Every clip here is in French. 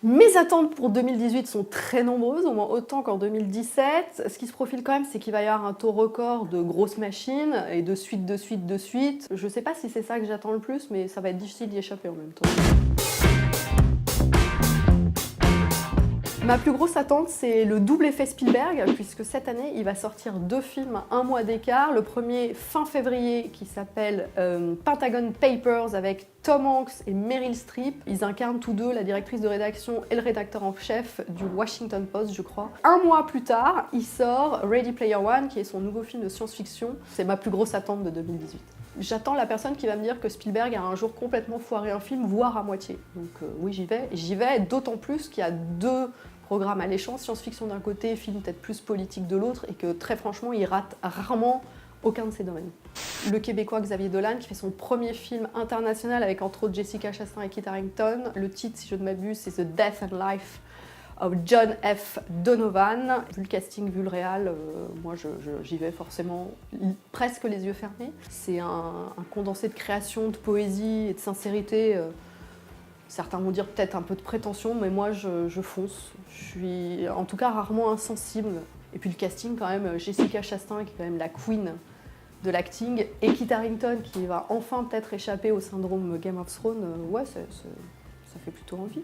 Mes attentes pour 2018 sont très nombreuses, au moins autant qu'en 2017. Ce qui se profile quand même, c'est qu'il va y avoir un taux record de grosses machines et de suite, de suite, de suite. Je sais pas si c'est ça que j'attends le plus, mais ça va être difficile d'y échapper en même temps. Ma plus grosse attente, c'est le double effet Spielberg, puisque cette année, il va sortir 2 films à 1 mois d'écart. Le premier, fin février, qui s'appelle Pentagon Papers, avec Tom Hanks et Meryl Streep. Ils incarnent tous deux la directrice de rédaction et le rédacteur en chef du Washington Post, je crois. 1 mois plus tard, il sort Ready Player One, qui est son nouveau film de science-fiction. C'est ma plus grosse attente de 2018. J'attends la personne qui va me dire que Spielberg a un jour complètement foiré un film, voire à moitié. Donc oui, j'y vais. J'y vais, d'autant plus qu'il y a 2 programmes alléchants, science-fiction d'un côté, film peut-être plus politique de l'autre, et que très franchement, il rate rarement aucun de ces domaines. Le Québécois Xavier Dolan, qui fait son premier film international avec entre autres Jessica Chastain et Kit Harington. Le titre, si je ne m'abuse, c'est The Death and Life of John F. Donovan. Vu le casting, vu le réal, moi j'y vais forcément presque les yeux fermés. C'est un condensé de création, de poésie et de sincérité. Certains vont dire peut-être un peu de prétention, mais moi je fonce. Je suis en tout cas rarement insensible. Et puis le casting quand même, Jessica Chastain qui est quand même la queen de l'acting, et Kit Harington qui va enfin peut-être échapper au syndrome Game of Thrones, ouais, ça fait plutôt envie.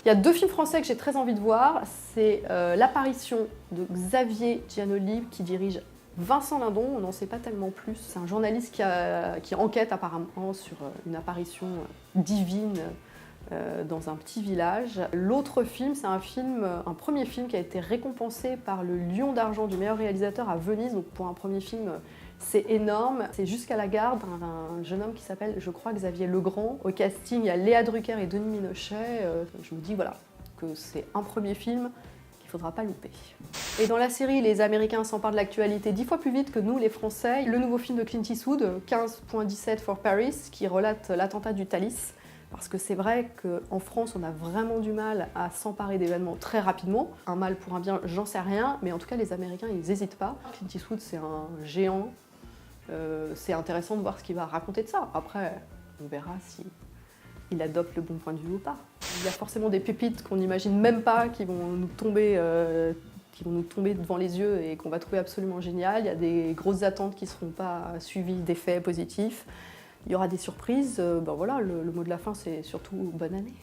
Il y a 2 films français que j'ai très envie de voir, c'est l'apparition de Xavier Giannoli qui dirige Vincent Lindon, on n'en sait pas tellement plus. C'est un journaliste qui enquête apparemment sur une apparition divine dans un petit village. L'autre film, c'est un premier film qui a été récompensé par le Lion d'argent du meilleur réalisateur à Venise. Donc pour un premier film, c'est énorme. C'est Jusqu'à la garde, un jeune homme qui s'appelle, je crois, Xavier Legrand. Au casting, il y a Léa Drucker et Denis Minochet. Je me dis voilà, que c'est un premier film qu'il ne faudra pas louper. Et dans la série, les Américains s'emparent de l'actualité 10 fois plus vite que nous, les Français. Le nouveau film de Clint Eastwood, 15.17 for Paris, qui relate l'attentat du Thalys. Parce que c'est vrai qu'en France, on a vraiment du mal à s'emparer d'événements très rapidement. Un mal pour un bien, j'en sais rien, mais en tout cas, les Américains, ils n'hésitent pas. Clint Eastwood, c'est un géant. C'est intéressant de voir ce qu'il va raconter de ça. Après, on verra s'il adopte le bon point de vue ou pas. Il y a forcément des pépites qu'on n'imagine même pas qui vont nous tomber devant les yeux et qu'on va trouver absolument génial. Il y a des grosses attentes qui ne seront pas suivies d'effets positifs. Il y aura des surprises. Ben voilà, le mot de la fin, c'est surtout bonne année.